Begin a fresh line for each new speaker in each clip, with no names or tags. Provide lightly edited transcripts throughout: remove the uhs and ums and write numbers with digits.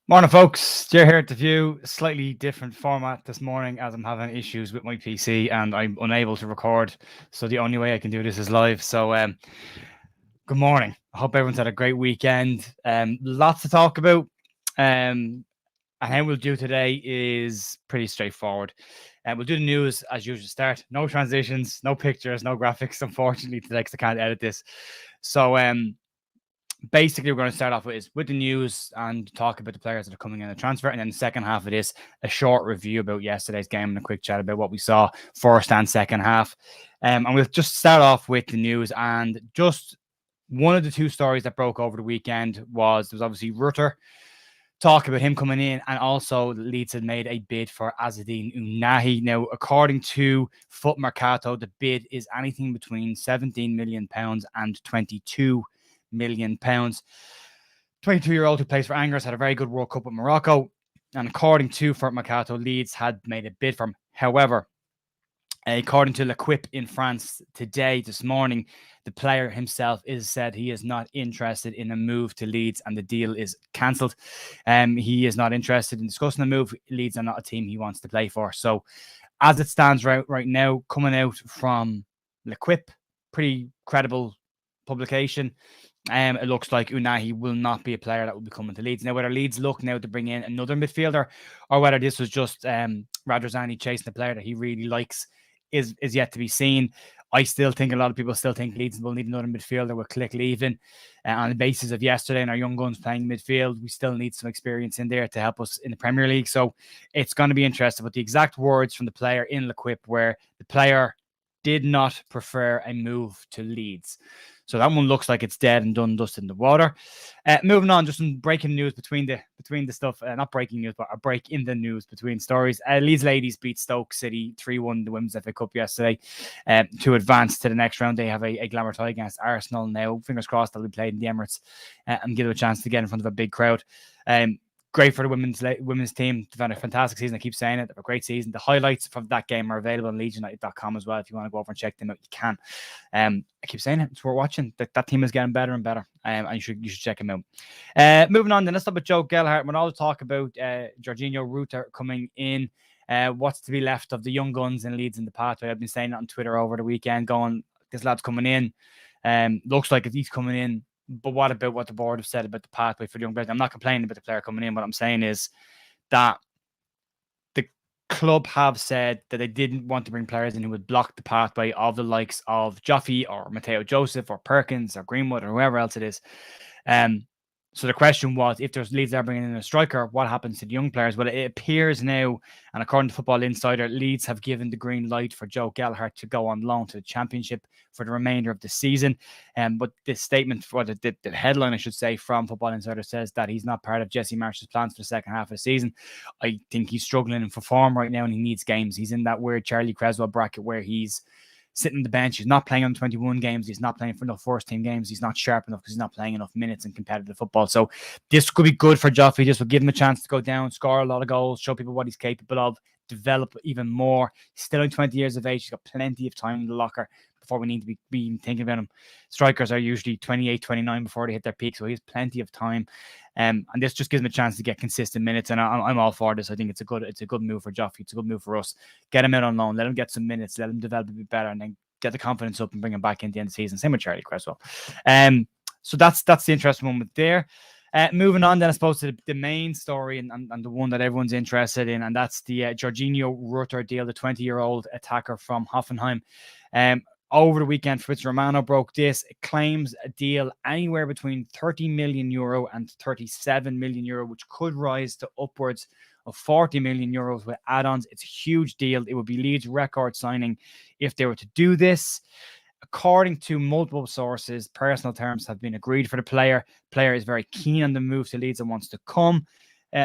Morning, folks. Jer here at the View. Slightly different format this morning as I'm having issues with my PC and I'm unable to record. So the only way I can do this is live. So, good morning. I hope everyone's had a great weekend. Lots to talk about. And how we'll do today is pretty straightforward. And we'll do the news as usual. Start. No transitions, no pictures, no graphics. Unfortunately, today because I can't edit this. So, basically we're going to start off with the news and talk about the players that are coming in the transfer, and then the second half of this, a short review about yesterday's game and a quick chat about what we saw first and second half. And we'll just start off with the news. And just one of the two stories that broke over the weekend was obviously Rutter. Talk about him coming in, and also Leeds had made a bid for Azzedine Ounahi. Now, according to Foot Mercato, the bid is anything between £17 million and £22 million. 22-year-old who plays for Angers, had a very good World Cup with Morocco, and according to Foot Mercato, Leeds had made a bid for him. However, according to L'Equipe in France this morning, the player himself is said he is not interested in a move to Leeds and the deal is cancelled. He is not interested in discussing the move. Leeds are not a team he wants to play for. So as it stands right now, coming out from L'Equipe, pretty credible publication, it looks like Ounahi will not be a player that will be coming to Leeds. Now, whether Leeds look now to bring in another midfielder or whether this was just Radrizzani chasing a player that he really likes is yet to be seen. I still think a lot of people still think Leeds will need another midfielder with Click leaving. On the basis of yesterday and our young guns playing midfield, we still need some experience in there to help us in the Premier League. So it's going to be interesting. But the exact words from the player in L'Equipe were the player did not prefer a move to Leeds. So that one looks like it's dead and done, dust in the water. Moving on, just some breaking news between the stuff. Not breaking news, but a break in the news between stories. Leeds ladies beat Stoke City 3-1 in the Women's FA Cup yesterday to advance to the next round. They have a glamour tie against Arsenal now. Fingers crossed they'll be played in the Emirates and give them a chance to get in front of a big crowd. Great for the women's team. They've had a fantastic season. I keep saying it. They've a great season. The highlights from that game are available on leedsunited.com as well. If you want to go over and check them out, you can. I keep saying it. It's worth watching. That team is getting better and better. And you should check them out. Moving on, then let's talk about Joe Gelhardt. We'll all talk about Georginio Rutter coming in. What's to be left of the young guns in Leeds in the pathway? I've been saying that on Twitter over the weekend, going, this lad's coming in. Looks like if he's coming in, but what about what the board have said about the pathway for the young players? I'm not complaining about the player coming in. What I'm saying is that the club have said that they didn't want to bring players in who would block the pathway of the likes of Joffe or Mateo Joseph or Perkins or Greenwood or whoever else it is. So the question was, if there's Leeds are bringing in a striker, what happens to the young players? Well, it appears now, and according to Football Insider, Leeds have given the green light for Joe Gelhardt to go on loan to the Championship for the remainder of the season. But this statement, for the headline, I should say, from Football Insider says that he's not part of Jesse Marsh's plans for the second half of the season. I think he's struggling for form right now and he needs games. He's in that weird Charlie Creswell bracket where he's sitting on the bench. He's not playing on 21 games. He's not playing for enough first team games. He's not sharp enough because he's not playing enough minutes in competitive football. So this could be good for Joffe. This will give him a chance to go down, score a lot of goals, show people what he's capable of, develop even more. He's still only 20 years of age. He's got plenty of time in the locker before we need to be thinking about him. Strikers are usually 28, 29 before they hit their peak. So he has plenty of time. And this just gives him a chance to get consistent minutes. And I'm all for this. I think it's a good move for Joffe. It's a good move for us. Get him out on loan. Let him get some minutes. Let him develop a bit better. And then get the confidence up and bring him back in the end of the season. Same with Charlie Creswell. So that's the interesting moment there. Moving on then, I suppose, to the main story and the one that everyone's interested in, and that's the Georginio Rutter deal, the 20-year-old attacker from Hoffenheim. Over the weekend, Fabrizio Romano broke this. It claims a deal anywhere between €30 million and €37 million, which could rise to upwards of €40 million with add-ons. It's a huge deal. It would be Leeds' record signing if they were to do this. According to multiple sources, personal terms have been agreed for the player. Player is very keen on the move to Leeds and wants to come.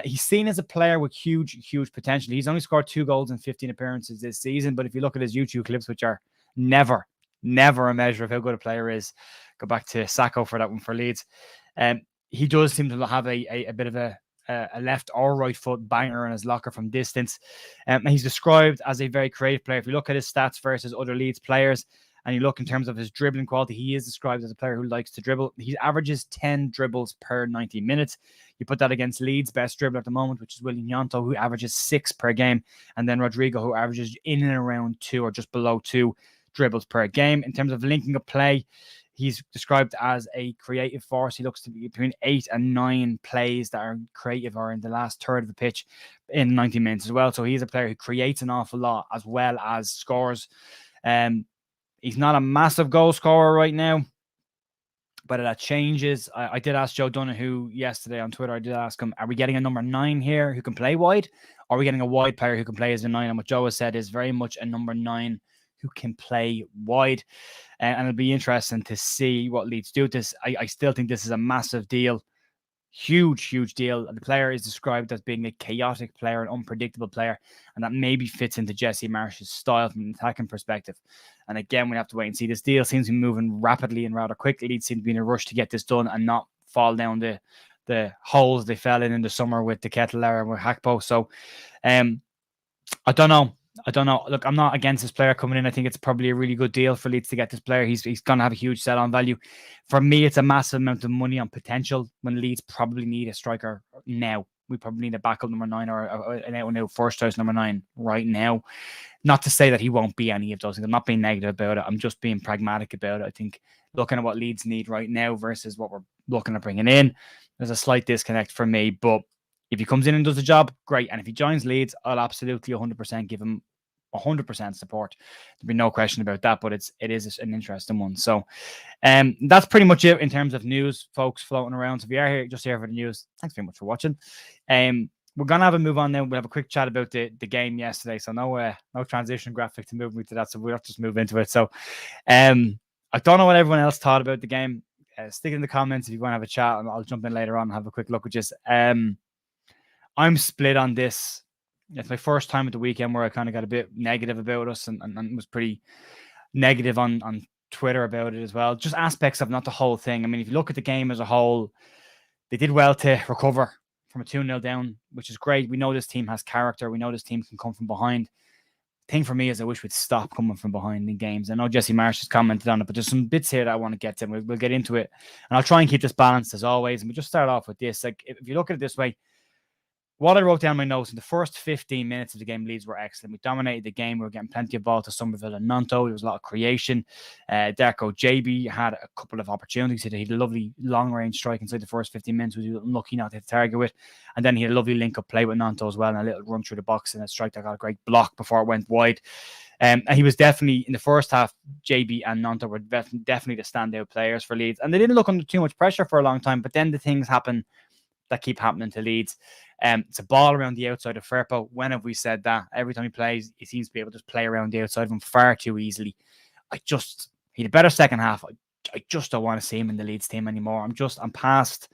He's seen as a player with huge potential. He's only scored 2 goals in 15 appearances this season, but if you look at his YouTube clips, which are never a measure of how good a player is, go back to Sacco for that one for Leeds. He does seem to have a bit of a left or right foot banger in his locker from distance. He's described as a very creative player. If you look at his stats versus other Leeds players, And you look in terms of his dribbling quality, he is described as a player who likes to dribble. He averages 10 dribbles per 90 minutes. You put that against Leeds' best dribbler at the moment, which is William Gnonto, who averages 6 per game. And then Rodrigo, who averages in and around 2 or just below 2 dribbles per game. In terms of linking up play, he's described as a creative force. He looks to be between 8 and 9 plays that are creative or in the last third of the pitch in 90 minutes as well. So he's a player who creates an awful lot as well as scores. He's not a massive goal scorer right now, but that changes. I did ask Joe Donoghue yesterday on Twitter. I did ask him, are we getting a number 9 here who can play wide? Or are we getting a wide player who can play as a 9? And what Joe has said is very much a number 9 who can play wide. And it'll be interesting to see what Leeds do with this. I still think this is a massive deal. Huge deal. The player is described as being a chaotic player, an unpredictable player, and that maybe fits into Jesse Marsch's style from an attacking perspective. And again, we have to wait and see. This deal seems to be moving rapidly and rather quickly. Leeds seem to be in a rush to get this done and not fall down the holes they fell in the summer with the Kettler and with Hackpo. So I don't know. Look, I'm not against this player coming in. I think it's probably a really good deal for Leeds to get this player. He's going to have a huge sell-on value. For me, it's a massive amount of money on potential when Leeds probably need a striker now. We probably need a backup number 9 or an out-and-out first choice number 9 right now. Not to say that he won't be any of those things. I'm not being negative about it. I'm just being pragmatic about it. I think looking at what Leeds need right now versus what we're looking at bringing in, there's a slight disconnect for me. But if he comes in and does the job, great. And if he joins Leeds, I'll absolutely 100% give him 100% support. There'll be no question about that, but it is an interesting one. So that's pretty much it in terms of news, folks, floating around. So if you are here, just here for the news, thanks very much for watching. We're going to have a move on now. We'll have a quick chat about the game yesterday. So no transition graphic to move me to that. So we'll have to just move into it. So I don't know what everyone else thought about the game. Stick it in the comments if you want to have a chat, and I'll jump in later on and have a quick look at just. I'm split on this. It's my first time at the weekend where I kind of got a bit negative about us and was pretty negative on Twitter about it as well. Just aspects of, not the whole thing. I mean, if you look at the game as a whole, they did well to recover from a 2-0 down, which is great. We know this team has character. We know this team can come from behind. Thing for me is I wish we'd stop coming from behind in games. I know Jesse Marsch has commented on it, but there's some bits here that I want to get to. We'll get into it. And I'll try and keep this balanced as always. And we just start off with this. Like, if you look at it this way, what I wrote down in my notes, in the first 15 minutes of the game, Leeds were excellent. We dominated the game. We were getting plenty of ball to Somerville and Gnonto. There was a lot of creation. Darko JB had a couple of opportunities. He had a lovely long-range strike inside the first 15 minutes, which he was unlucky not to hit the target with. And then he had a lovely link-up play with Gnonto as well, and a little run through the box and a strike that got a great block before it went wide. And he was definitely, in the first half, JB and Gnonto were definitely the standout players for Leeds. And they didn't look under too much pressure for a long time, but then the things happen that keep happening to Leeds. It's a ball around the outside of Firpo. When have we said that? Every time he plays, he seems to be able to just play around the outside of him far too easily. He had a better second half. I just don't want to see him in the Leeds team anymore. I'm past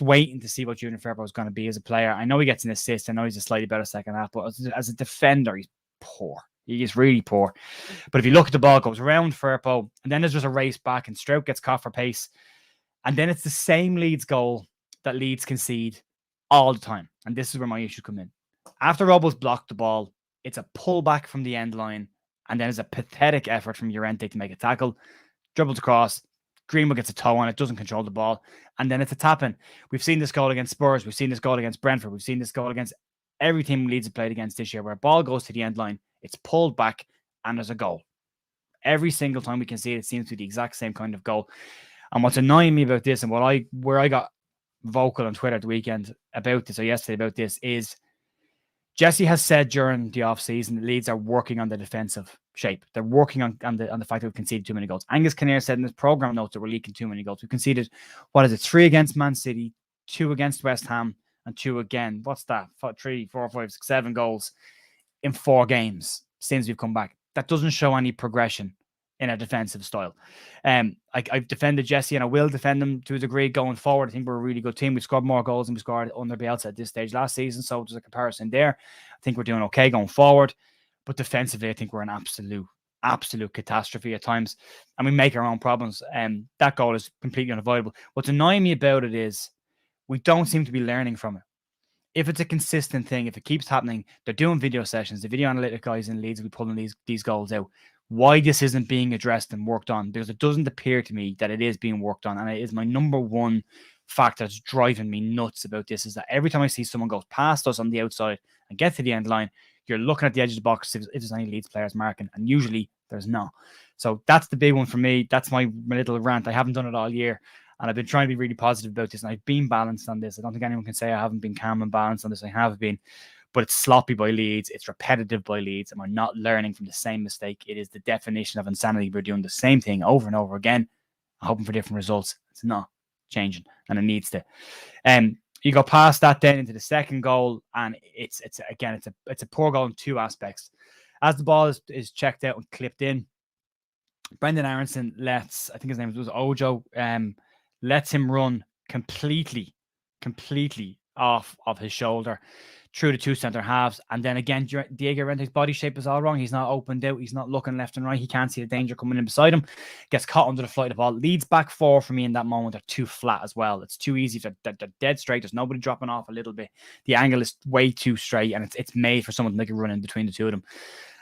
waiting to see what Junior Firpo is going to be as a player. I know he gets an assist. I know he's a slightly better second half, but as a defender, he's poor. He is really poor. But if you look at the ball, it goes around Firpo, and then there's just a race back, and Strout gets caught for pace. And then it's the same Leeds goal that Leeds concede all the time. And this is where my issues come in. After Robles blocked the ball, it's a pullback from the end line, and then it's a pathetic effort from Llorente to make a tackle. Dribbles across, Greenwood gets a toe on it, doesn't control the ball, and then it's a tap-in. We've seen this goal against Spurs. We've seen this goal against Brentford. We've seen this goal against every team Leeds have played against this year, where a ball goes to the end line, it's pulled back, and there's a goal. Every single time we can see it, it seems to be the exact same kind of goal. And what's annoying me about this, and where I got vocal on Twitter at the weekend about this, or yesterday about this, is Jesse has said during the off-season that Leeds are working on the defensive shape. They're working on the fact that we've conceded too many goals. Angus Kinnear said in his programme notes that we're leaking too many goals. We've conceded, 3 against Man City, 2 against West Ham, and 2 again. What's that? 3, 4, 5, 6, 7 goals in 4 games since we've come back. That doesn't show any progression in a defensive style. I've defended Jesse, and I will defend him to a degree going forward. I think we're a really good team. We scored more goals than we scored under Bielsa at this stage last season, so there's a comparison there. I think we're doing okay going forward, but defensively, I think we're an absolute catastrophe at times, and we make our own problems. That goal is completely unavoidable. What's annoying me about it is we don't seem to be learning from it. If it's a consistent thing, if it keeps happening, they're doing video sessions. The video analytic guys in Leeds will be pulling these goals out. why this isn't being addressed and worked on, because it doesn't appear to me that it is being worked on. And it is my number one factor that's driving me nuts about this, is that every time I see someone go past us on the outside and get to the end line, you're looking at the edge of the box if there's any Leeds players marking, and usually there's not. So that's the big one for me. That's my little rant. I haven't done it all year, and I've been trying to be really positive about this, and I've been balanced on this. I don't think anyone can say I haven't been calm and balanced on this. I have been. But it's sloppy by Leeds, it's repetitive by Leeds, and we're not learning from the same mistake. It is the definition of insanity. We're doing the same thing over and over again, hoping for different results. It's not changing, and it needs to. You go past that then into the second goal, and it's a poor goal in two aspects. As the ball is checked out and clipped in, Brendan Aronson lets, I think his name was Ojo, lets him run completely off of his shoulder through the two centre halves. And then again, Diego Llorente's body shape is all wrong. He's not opened out. He's not looking left and right. He can't see the danger coming in beside him. Gets caught under the flight of the ball. Leeds back four for me in that moment are too flat as well. It's too easy. They're dead straight. There's nobody dropping off a little bit. The angle is way too straight, and it's made for someone to make a run in between the two of them.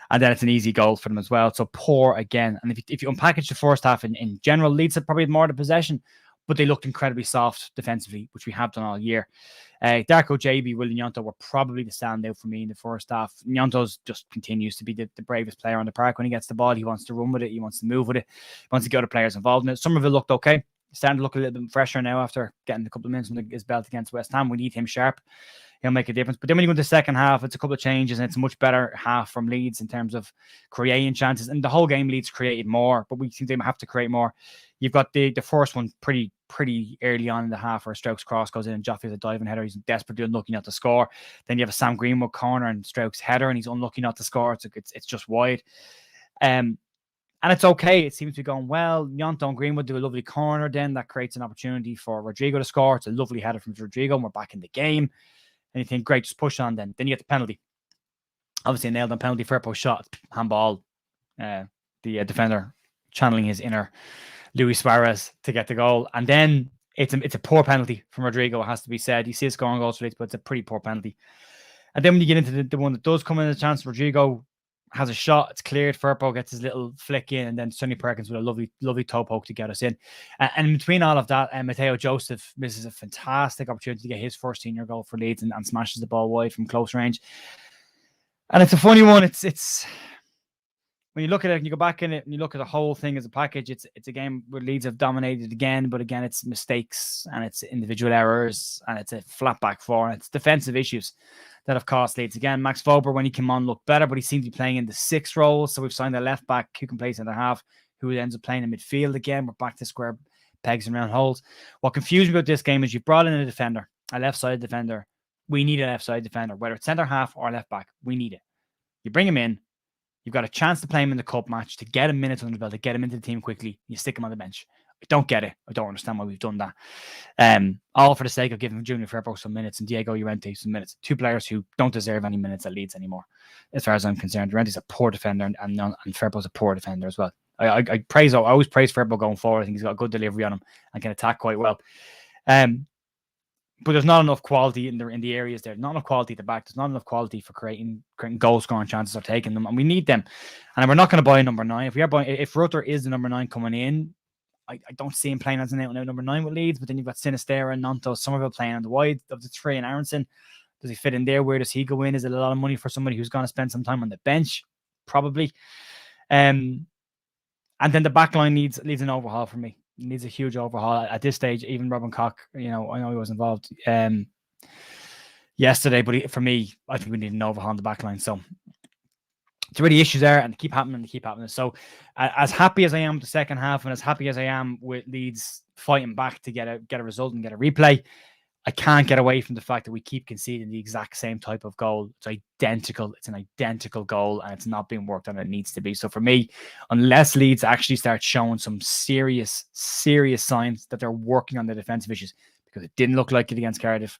And then it's an easy goal for them as well. So poor again. And if you unpackage the first half in general, Leeds had probably more of the possession, but they looked incredibly soft defensively, which we have done all year. Darko, JB, Will, and Gnonto were probably the standout for me in the first half. Gnonto's just continues to be the bravest player on the park. When he gets the ball, he wants to run with it. He wants to move with it. He wants to get other players involved in it. Somerville looked okay. He's starting to look a little bit fresher now after getting a couple of minutes on his belt against West Ham. We need him sharp. He'll make a difference. But then when you go into the second half, it's a couple of changes, and it's a much better half from Leeds in terms of creating chances. And the whole game, Leeds created more, but we think they have to create more. You've got the first one pretty early on in the half, where Strauch's cross goes in and Joffrey's a diving header. He's desperately unlucky not to score. Then you have a Sam Greenwood corner and Strauch's header, and he's unlucky not to score. It's just wide. And it's okay. It seems to be going well. Gnonto and Greenwood do a lovely corner. Then that creates an opportunity for Rodrigo to score. It's a lovely header from Rodrigo, and we're back in the game. And you think, great, just push on then. Then you get the penalty. Obviously, a nailed on penalty. Fair post shot, handball. The defender channeling his inner Luis Suarez to get the goal. And then it's a poor penalty from Rodrigo, it has to be said. You see it scoring goals for Leeds, but it's a pretty poor penalty. And then when you get into the one that does come in a chance, Rodrigo has a shot, it's cleared, Firpo gets his little flick in, and then Sonny Perkins with a lovely toe poke to get us in. And in between all of that, Mateo Joseph misses a fantastic opportunity to get his first senior goal for Leeds and smashes the ball wide from close range. And it's a funny one. It's when you look at it and you go back in it and you look at the whole thing as a package, it's a game where Leeds have dominated again, but again, it's mistakes and it's individual errors and it's a flat back four and it's defensive issues that have cost Leeds. Again, Max Vober, when he came on, looked better, but he seemed to be playing in the 6 role. So we've signed a left back who can play centre half, who ends up playing in midfield again. We're back to square pegs and round holes. What confused me about this game is you brought in a defender, a left-sided defender. We need a left-sided defender, whether it's centre half or left back. We need it. You bring him in. You've got a chance to play him in the cup match, to get him minutes under the belt, to get him into the team quickly. You stick him on the bench. I don't get it. I don't understand why we've done that. All for the sake of giving Junior Firpo some minutes and Diego Llorente some minutes. 2 players who don't deserve any minutes at Leeds anymore, as far as I'm concerned. Llorente's a poor defender and Firpo's a poor defender as well. I always praise Firpo going forward. I think he's got a good delivery on him and can attack quite well. But there's not enough quality in the areas there. Not enough quality at the back. There's not enough quality for creating goal scoring chances or taking them, and we need them. And we're not going to buy a number 9. If Rutter is the number 9 coming in, I don't see him playing as an out-and-out number 9 with Leeds. But then you've got Sinistera, Gnonto, Somerville playing on the wide of the 3, and Aronson. Does he fit in there? Where does he go in? Is it a lot of money for somebody who's going to spend some time on the bench? Probably. And then the back line needs an overhaul for me. It needs a huge overhaul at this stage. Even Robin Koch, I know he was involved yesterday, but for me, I think we need an overhaul on the back line. So it's really issues there, and they keep happening. So as happy as I am with the second half, and as happy as I am with Leeds fighting back to get a result and get a replay, I can't get away from the fact that we keep conceding the exact same type of goal. It's identical. It's an identical goal, and it's not being worked on. It needs to be. So for me, unless Leeds actually start showing some serious signs that they're working on the defensive issues, because it didn't look like it against Cardiff,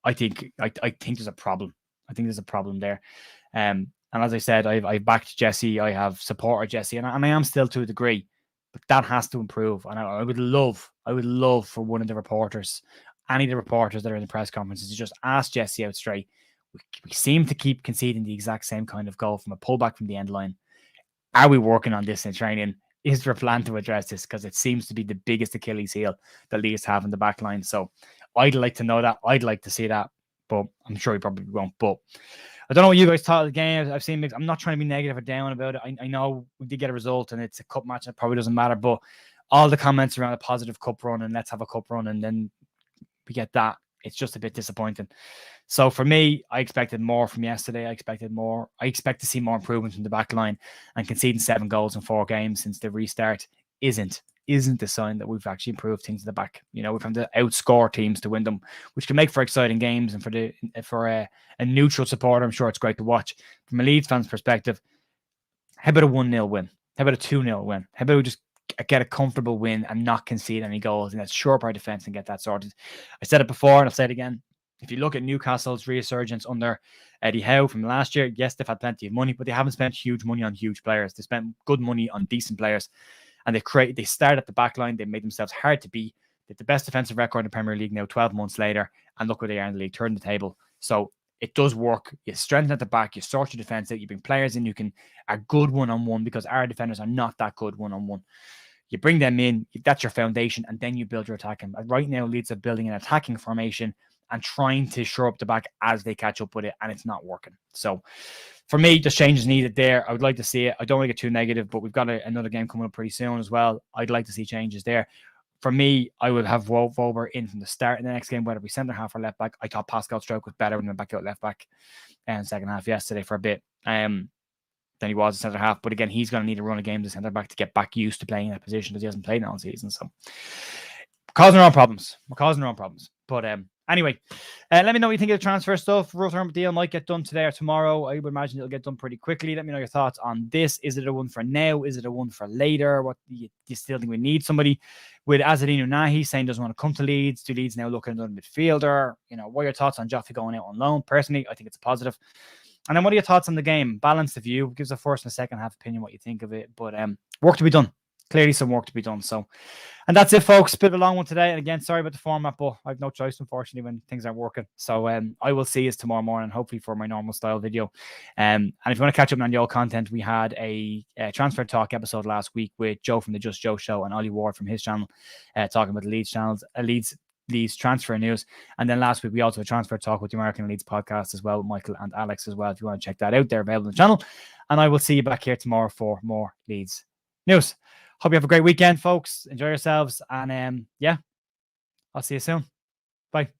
I think there's a problem. I think there's a problem there. And as I said, I've backed Jesse. I have supported Jesse, and I am still to a degree, but that has to improve. And I would love for one of the reporters, any of the reporters that are in the press conferences, to just ask Jesse out straight. We seem to keep conceding the exact same kind of goal from a pullback from the end line. Are we working on this in training? Is there a plan to address this? Because it seems to be the biggest Achilles heel that Leeds have in the back line. So I'd like to know that. I'd like to see that. But I'm sure he probably won't. But I don't know what you guys thought of the game. I've seen mixed. I'm not trying to be negative or down about it. I know we did get a result and it's a cup match. It probably doesn't matter. But all the comments around a positive cup run and let's have a cup run and then we get that. It's just a bit disappointing. So for me, I expected more from yesterday. I expected more. I expect to see more improvement from the back line, and conceding 7 goals in 4 games since the restart isn't the sign that we've actually improved things at the back. You know, we've had to outscore teams to win them, which can make for exciting games. And for a neutral supporter, I'm sure it's great to watch. From a Leeds fan's perspective, how about a 1-0 win? How about a 2-0 win? How about we just get a comfortable win and not concede any goals and let's shore up our defense and get that sorted? I said it before and I'll say it again. If you look at Newcastle's resurgence under Eddie Howe from last year, yes, they've had plenty of money, but they haven't spent huge money on huge players. They spent good money on decent players, and they started at the back line. They made themselves hard to beat. They have the best defensive record in the Premier League now 12 months later, and look where they are in the league, third in the table. So it does work. You strengthen at the back, you sort your defense out, you bring players in, you can a good one-on-one, because our defenders are not that good one-on-one. You bring them in, that's your foundation, and then you build your attacking. Right now, Leeds are building an attacking formation and trying to shore up the back as they catch up with it, and it's not working. So for me, just changes needed there. I would like to see it. I don't want to get too negative, but we've got another game coming up pretty soon as well. I'd like to see changes there. For me, I would have Wolver in from the start in the next game, whether we centre half or left back. I thought Pascal Stroke was better when we went back out left back in second half yesterday for a bit than he was in centre half. But again, he's going to need a run of games as centre back to get back used to playing in that position because he hasn't played all season. So causing our own problems. We're causing our own problems. But anyway, let me know what you think of the transfer stuff. Rotherham deal might get done today or tomorrow. I would imagine it'll get done pretty quickly. Let me know your thoughts on this. Is it a one for now? Is it a one for later? What do you still think we need somebody with Azadine Ounahi saying doesn't want to come to Leeds? Do Leeds now look at another midfielder? You know, what are your thoughts on Joffe going out on loan? Personally, I think it's a positive. And then what are your thoughts on the game? Balance the view. Gives a first and a second half opinion what you think of it. But work to be done. Clearly some work to be done. So, and that's it, folks. Bit of a long one today. And again, sorry about the format, but I have no choice, unfortunately, when things aren't working. So I will see you tomorrow morning, hopefully for my normal style video. And if you want to catch up on the old content, we had a transfer talk episode last week with Joe from the Just Joe show and Ollie Ward from his channel, talking about the Leeds channels, Leeds transfer news. And then last week we also had a transfer talk with the American Leeds podcast as well with Michael and Alex as well. If you want to check that out, they're available on the channel. And I will see you back here tomorrow for more Leeds news. Hope you have a great weekend, folks. Enjoy yourselves. And yeah, I'll see you soon. Bye.